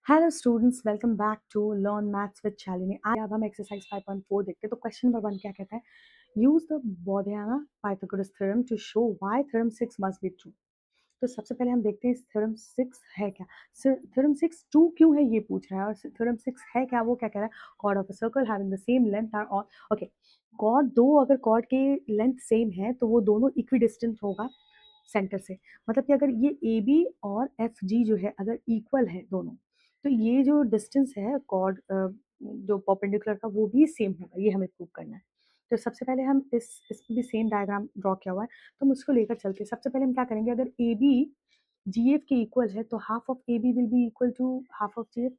Hello students, welcome back to learn maths with Shalini. आज अब हम एक्सरसाइज 5.4 देखते हैं। तो क्वेश्चन नंबर 1 क्या कहता है? Use the Baudhayana Pythagoras theorem to show why theorem 6 must be true. तो सबसे पहले हम देखते हैं थ्योरम 6 है क्या। थ्योरम 6 ट्रू क्यों है ये पूछ रहा है, और थ्योरम 6 है क्या वो क्या कह रहा है? Chord of a circle having the same length are all okay. Chord दो अगर कॉर्ड के लेंथ सेम है तो वो दोनों इक्विडिस्टेंट होगा सेंटर से। मतलब कि अगर ये ए बी और एफ जी जो है अगर इक्वल है दोनों, तो ये जो डिस्टेंस है कॉर्ड जो परपेंडिकुलर का वो भी सेम होगा, ये हमें प्रूव करना है। तो सबसे पहले हम इसमें भी सेम डायग्राम ड्रॉ किया हुआ है, तो हम उसको लेकर चलते हैं। सबसे पहले हम क्या करेंगे, अगर ए बी जी एफ के इक्वल है तो half of A B will be equal to half of G F.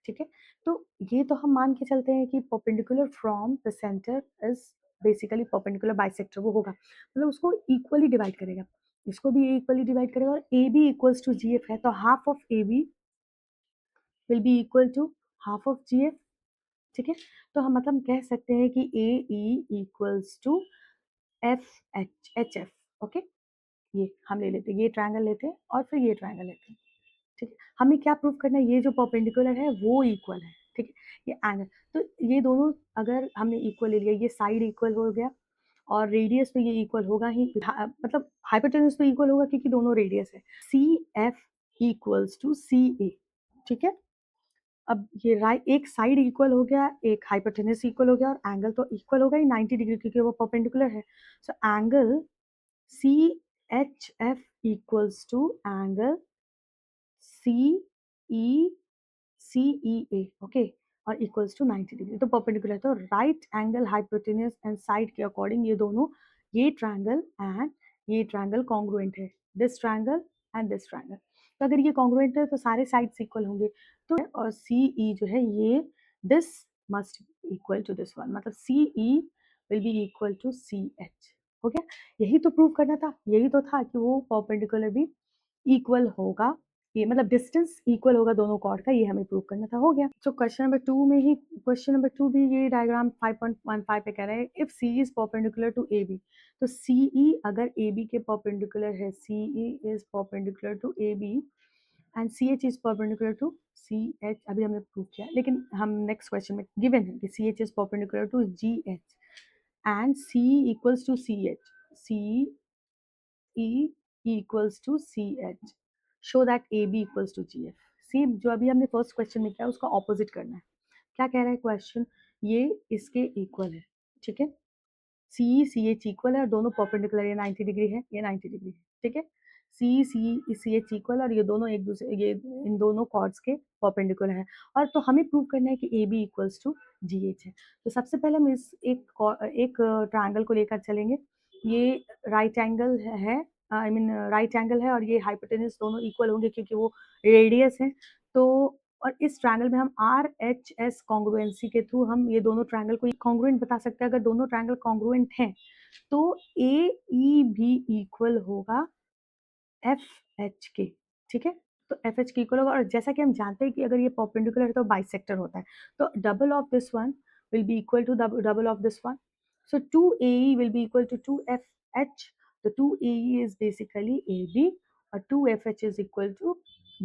ठीक है, तो ये तो हम मान के चलते हैं कि perpendicular from the centre is basically perpendicular bisector वो होगा, मतलब उसको इक्वली डिवाइड करेगा, इसको भी इक्वली डिवाइड करेगा। और A B equals to G F है तो half of A B will be equal to half of G F. ठीक है, तो हम मतलब कह सकते हैं कि A E equals to F H F. Okay, ये हम ले लेते हैं, ये ट्रायंगल लेते हैं और फिर ये ट्रायंगल लेते हैं। ठीक है, हमें क्या प्रूव करना है? ये जो परपेंडिकुलर है वो इक्वल है। ठीक है, ये एंगल, तो ये दोनों अगर हमने इक्वल ले लिया, ये साइड इक्वल हो गया और रेडियस तो ये इक्वल होगा ही, मतलब हाइपोटेन्यूज तो इक्वल होगा क्योंकि दोनों रेडियस है। सी एफ इक्वल्स टू सी ए। ठीक है, अब ये राइट एक साइड इक्वल हो गया, एक हाइपोटेन्यूज इक्वल हो गया, और एंगल तो इक्वल होगा ही 90 डिग्री क्योंकि वो परपेंडिकुलर है। So angle C H F equals to angle C E C E A. Okay, और इक्वल्स टू 90 डिग्री, तो परपेंडिकुलर, तो right angle hypotenuse and side के अकॉर्डिंग ये दोनों, ये ट्रायंगल एंड ये ट्रायंगल कॉन्ग्रुएंट है, this triangle and this triangle. तो अगर ये कॉन्ग्रुएंट है तो सारे साइड्स इक्वल होंगे, तो और सी ई जो है ये this must equal to this one, मतलब C E will be equal to C H. हो गया, यही तो प्रूव करना था, यही तो था कि वो परपेंडिकुलर भी इक्वल होगा, ये मतलब डिस्टेंस इक्वल होगा दोनों कॉर्ड का, ये हमें प्रूव करना था। हो गया। तो क्वेश्चन नंबर 2 में ही, क्वेश्चन नंबर 2 भी ये डायग्राम 5.15 पे कह रहा है if C is perpendicular to A B. तो सी ई अगर ए बी के परपेंडिकुलर है, C E is perpendicular to A B and C H is perpendicular to C H, अभी हमने प्रूव किया, लेकिन हम नेक्स्ट क्वेश्चन में गिवन है कि C H is perpendicular to G H and C equals to C H, C E equals to CH. Show that AB equals to GF. सी जो अभी हमने फर्स्ट क्वेश्चन में किया उसका ऑपोजिट करना है। क्या कह रहा है क्वेश्चन? ये इसके इक्वल है। ठीक है, सी सी एच इक्वल है और दोनों परपेंडिकुलर, ये 90 डिग्री है, ये 90 डिग्री है। ठीक है, सी सी सी एच इक्वल और ये दोनों एक दूसरे, ये इन दोनों कॉर्ड्स के परपेंडिकुलर है, और तो हमें प्रूव करना है कि A B equals to G H है। तो सबसे पहले हम इस एक ट्रायंगल को लेकर चलेंगे। ये राइट एंगल है, आई मीन राइट एंगल है, और ये हाइपोटेन्यूज दोनों इक्वल होंगे क्योंकि वो रेडियस है। तो और इस ट्रायंगल में हम आर एच एस कॉन्ग्रुएंसी के थ्रू हम ये दोनों ट्रायंगल को कॉन्ग्रुएंट बता सकते हैं। अगर दोनों ट्रायंगल कॉन्ग्रुएंट हैं तो ए ई भी इक्वल होगा एफ एच के। ठीक है, तो एफ एच के इक्वल होगा, और जैसा कि हम जानते हैं कि अगर ये परपेंडिकुलर है तो बाइसेक्टर होता है, तो double of this one will be equal to double of this one. So 2AE will be equal to 2FH. The 2AE is basically AB और 2FH is equal to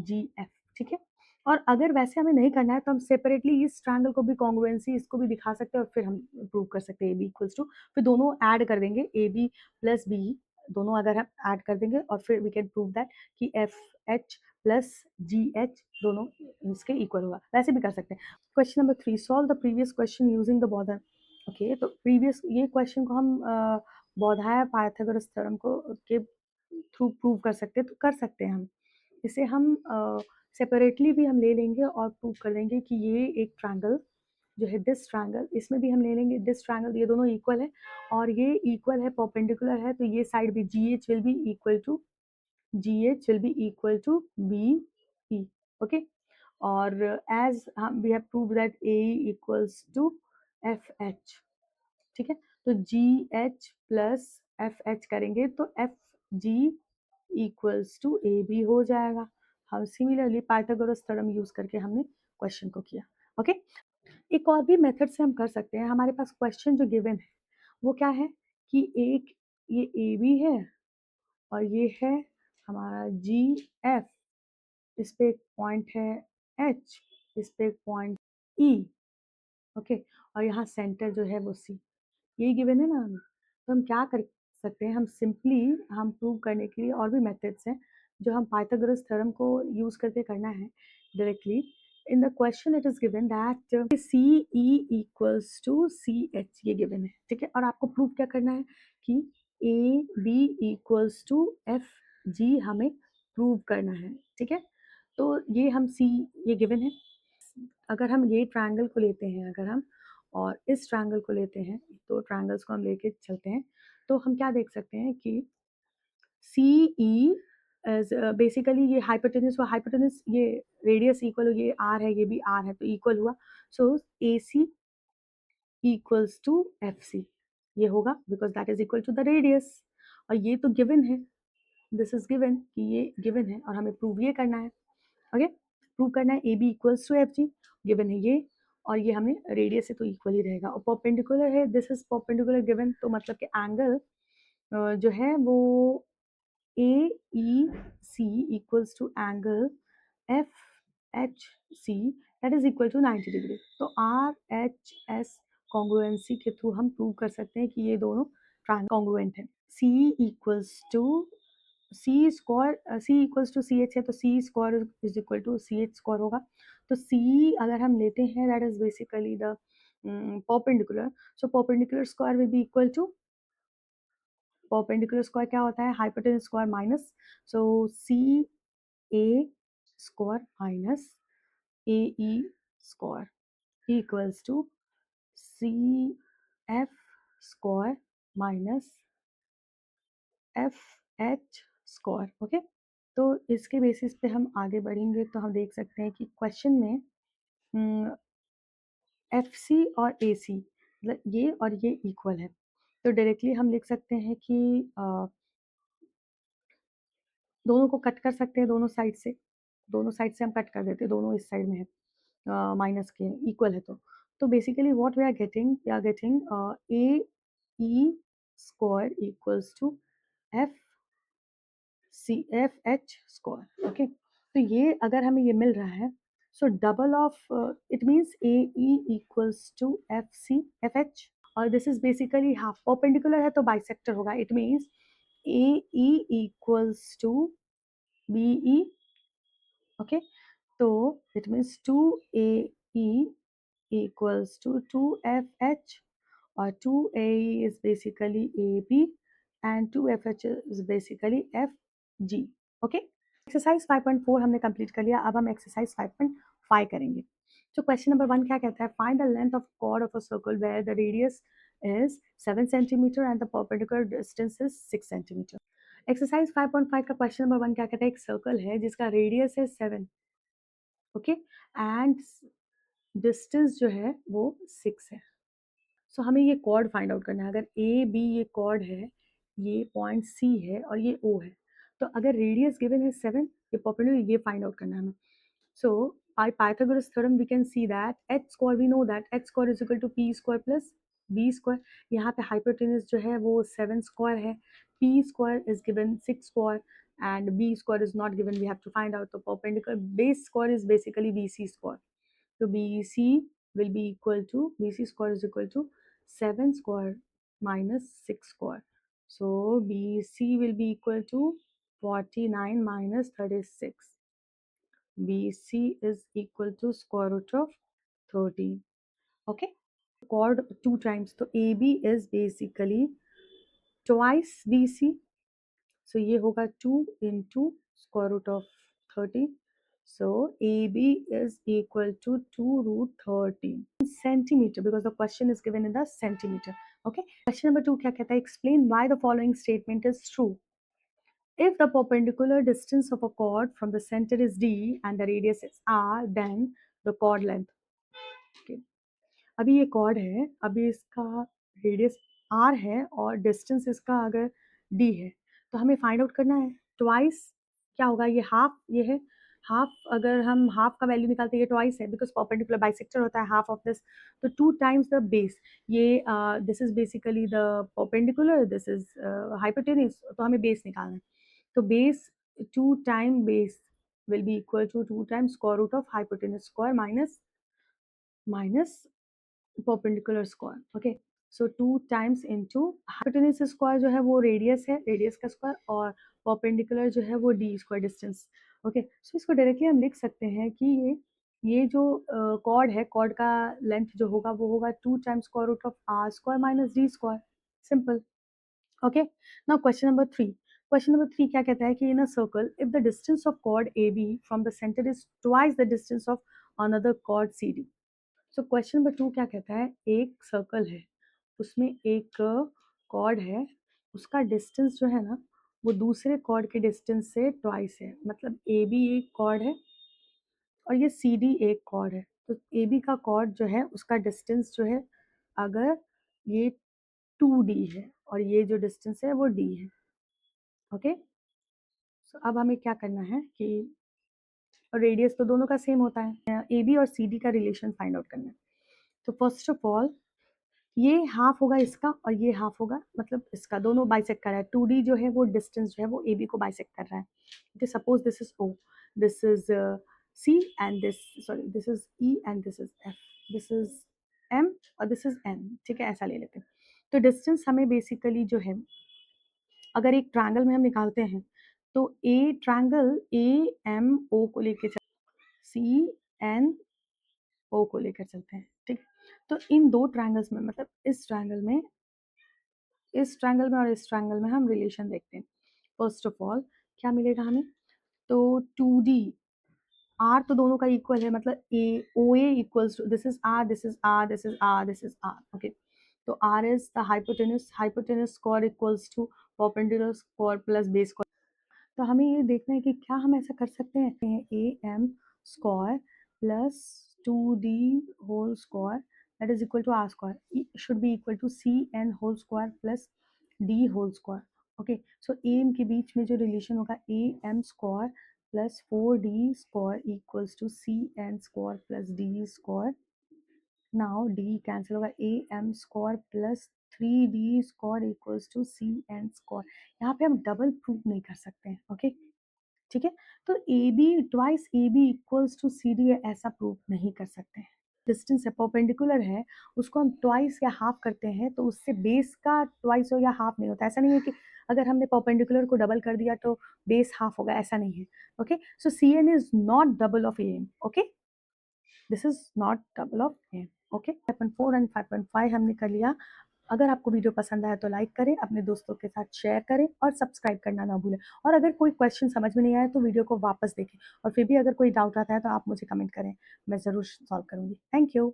GF। ठीक है, और अगर वैसे हमें नहीं करना है तो हम सेपरेटली इस ट्रायंगल को भी कॉन्ग्रुएंसी इसको भी दिखा सकते हैं और फिर हम प्रूव कर सकते हैं AB इक्वल्स टू, फिर दोनों ऐड कर देंगे, AB प्लस बी दोनों अगर हम ऐड कर देंगे और फिर वी कैन प्रूव दैट कि एफ एच प्लस जी एच दोनों इसके इक्वल होगा। वैसे भी कर सकते हैं। Question number 3, solve the previous question using the border. Okay, तो प्रीवियस ये क्वेश्चन को हम बौधाया पाइथागोरस थ्योरम को के थ्रू प्रूव कर सकते हैं, तो कर सकते हैं हम इसे। हम सेपरेटली भी हम ले लेंगे और प्रूव कर देंगे कि ये एक ट्रायंगल जो है दिस ट्रायंगल, इसमें भी हम ले लेंगे दिस ट्रायंगल, ये दोनों इक्वल है और ये इक्वल है, परपेंडिकुलर है, तो ये साइड भी G H will be equal to GH will be equal to BE. Okay, और as we have proved that AE equals to FH। ठीक है, तो GH plus FH करेंगे तो FG equals to AB हो जाएगा। हम सिमिलरली पाइथागोरस थ्योरम यूज करके हमने क्वेश्चन को किया। ओके, एक और भी मेथड से हम कर सकते हैं। हमारे पास क्वेश्चन जो गिवन है वो क्या है कि एक ये AB है और ये है हमारा GF, इस पे एक पॉइंट है H इस पे एक पॉइंट ई, ओके, और यहाँ सेंटर जो है वो सी, यही गिवन है ना हमें। तो हम क्या कर सकते हैं, हम सिंपली हम प्रूव करने के लिए और भी मेथड्स हैं जो हम पाइथागोरस थ्योरम को यूज करके करना है directly. In the question it is given that C E equals to C H, ये गिवन है, ठीक है। और आपको प्रूव क्या करना है कि A B equals to F G हमें प्रूव करना है, ठीक है। तो ये हम सी, ये गिवन है। अगर हम ये ट्रायंगल को लेते हैं, अगर हम और इस ट्रायंगल को लेते हैं, तो ट्रायंगल्स को हम लेके चलते हैं, तो हम क्या देख सकते हैं कि सी ई बेसिकली ये हाइपोटेन्यूज हुआ, हाइपोटेन्यूज ये रेडियस इक्वल, ये आर है, ये भी आर है, तो इक्वल हुआ। So A C equals to F C, ये होगा because that is equal to the radius. और ये तो गिवन है, दिस इज गिवन कि ये गिवन है और हमें प्रूव ये करना है, ओके। प्रूव करना है A B equals to F G, given है ये, और ये हमें रेडियस से तो इक्वल ही रहेगा, और परपेंडिकुलर है, दिस इज परपेंडिकुलर गिवन, तो मतलब कि एंगल जो है वो A E C equals to angle F H C, that is equal to 90 degree. तो आर एच एस कॉन्ग्रुएंसी के थ्रू हम प्रूव कर सकते हैं कि ये दोनों कॉन्ग्रुएंट है। C equals to C square, C equals to C H है, तो C square is equal to C H square होगा। तो सी अगर हम लेते हैं, that is basically the perpendicular, so perpendicular square will be equal to, perpendicular square क्या होता है, hypotenuse square minus, so C A square minus A E square equals to C F square minus F H square, okay. तो इसके basis पे हम आगे बढ़ेंगे, तो हम देख सकते हैं कि क्वेश्चन में एफ सी और ए सी, मतलब ये और ये इक्वल है, तो डायरेक्टली हम लिख सकते हैं कि दोनों को कट कर सकते हैं, दोनों साइड से, दोनों साइड से हम कट कर देते हैं, दोनों इस साइड में है, माइनस के इक्वल है, तो basically what we are getting A E square equals to F C F H square, okay. तो ये अगर हमें ये मिल रहा है, so double of it means A E equals to F C F H, और this is basically half, perpendicular है तो बाइसेक्टर होगा, it means A E equals to B E, okay. तो it means two A E equals to 2FH, or 2AE is basically AB and 2FH is basically FG, okay। Exercise 5.4 हमने complete कर लिया, अब हम exercise 5.5 करेंगे। तो question number 1 क्या कहता है, find the length of chord of a circle where the radius is 7 centimeter and the perpendicular distance is 6 centimeter। Exercise 5.5 का क्वेश्चन नंबर 1 क्या कहता है, एक सर्कल है जिसका रेडियस है 7, ओके, एंड डिस्टेंस जो है वो 6 है। सो हमें ये कॉर्ड फाइंड आउट करना है, अगर ए बी ये कॉर्ड है, ये पॉइंट सी है और ये ओ है, तो अगर रेडियस गिवन है 7, ये परपेंडिकुलर, ये फाइंड आउट करना है हमें। सो by Pythagoras theorem we can see that h square, we know that h square is equal to p square plus b square। यहाँ पे hypotenuse जो है वो 7 square है, p square is given 6 square and b square is not given, we have to find out the perpendicular base square is basically bc square। So BC will be equal to, BC square is equal to 7 square minus 6 square. So BC will be equal to 49 minus 36. BC is equal to square root of 13. Okay. Chord 2 times. So AB is basically twice BC. So ये होगा 2 into square root of 30. So AB is equal to 2 root 13 centimeter, because the question is given in the centimeter. Okay. Question number 2 क्या कहता है, explain why the following statement is true. If the perpendicular distance of a chord from the center is D and the radius is R, then the chord length. Okay. अभी ये cord है, अभी इसका radius are है और distance इसका अगर D है, तो हमें फाइंड आउट करना है ट्वाइस, क्या होगा, ये हाफ, ये है हाफ, अगर हम हाफ का वैल्यू निकालते हैं, ये ट्वाइस है बिकॉज परपेंडिकुलर बाइसेक्टर होता है हाफ ऑफ दिस, तो 2 टाइम्स द बेस, ये this is basically the perpendicular, this is hypotenuse, तो हमें बेस निकालना है, तो base 2 time base will be equal to 2 times square root of hypotenuse square minus perpendicular square. Okay, so 2 times into hypotenuse square जो है वो radius है, radius का स्क्वायर, और परपेंडिकुलर जो है वो डी स्क्वायर डिस्टेंस. ओके, सो इसको डायरेक्टली हम लिख सकते हैं कि ये जो कॉर्ड है, कॉर्ड का लेंथ जो होगा वो होगा 2 times square root of R square minus D square. Simple. Okay, now question number 3. Question number 3 क्या कहता है कि in a circle if the distance of chord A B from the centre is twice the distance of another chord C D. So question number 2 क्या कहता है, एक circle है, उसमें एक कॉर्ड है, उसका डिस्टेंस जो है ना वो दूसरे कॉर्ड के डिस्टेंस से ट्वाइस है. मतलब ए बी एक कॉर्ड है और ये सी डी एक कॉर्ड है. तो ए बी का कॉर्ड जो है उसका डिस्टेंस जो है, अगर ये 2D है और ये जो डिस्टेंस है वो D है. ओके, सो अब हमें क्या करना है कि रेडियस तो दोनों का सेम होता है, ए बी और सी डी का रिलेशन फाइंड आउट करना है. तो फर्स्ट ऑफ ऑल ये हाफ होगा इसका और ये हाफ होगा, मतलब इसका, दोनों बाइसेक्ट कर रहा है. 2D जो है वो डिस्टेंस जो है वो ए बी को बाइसेक्ट कर रहा है. Okay, suppose this is O, this is C and this, sorry this is E and this is F, this is M और दिस इज N. ठीक है, ऐसा ले लेते हैं. तो डिस्टेंस हमें बेसिकली जो है, अगर एक ट्रायंगल में हम निकालते हैं तो ए ट्रायंगल ए एम ओ को लेके सी एन ओ को लेकर चलते हैं. ठीक, तो इन दो ट्रायंगल्स में, मतलब इस ट्रायंगल में, इस ट्रायंगल में और इस ट्रायंगल में हम रिलेशन देखते हैं. फर्स्ट ऑफ ऑल क्या मिलेगा हमें, तो 2D, आर तो दोनों का इक्वल है, मतलब A O A equals to, this is R, this is R, this is R, this is R. Okay, तो R is the hypotenuse, hypotenuse square equals to perpendicular square plus base square. तो हमें ये देखना है कि क्या हम ऐसा कर सकते हैं, A M square plus 2D whole square that is equal to R square should be equal to C N whole square plus D whole square. Okay, so A M के बीच में जो रिलेशन होगा, A M square plus 4D square equals to C N square plus D square. Now D cancel होगा, A M square plus 3D square equals to C N square. यहाँ पे हम double prove नहीं कर सकते हैं. Okay, ठीक है, तो A B twice A B equals to C D ऐसा प्रूव नहीं कर सकते हैं. डिस्टेंस है, परपेंडिकुलर है, उसको हम ट्वाइस या हाफ करते हैं तो उससे बेस का ट्वाइस हो या हाफ नहीं होता. ऐसा नहीं है कि अगर हमने परपेंडिकुलर को डबल कर दिया तो बेस हाफ होगा, ऐसा नहीं है. Okay, so C N is not double of A M. Okay, this is not double of A M. Okay, 5.4 and 5.5 हमने कर लिया. अगर आपको वीडियो पसंद आया तो लाइक करें, अपने दोस्तों के साथ शेयर करें और सब्सक्राइब करना ना भूलें. और अगर कोई क्वेश्चन समझ में नहीं आया तो वीडियो को वापस देखें, और फिर भी अगर कोई डाउट आता है तो आप मुझे कमेंट करें, मैं ज़रूर सॉल्व करूँगी. Thank you.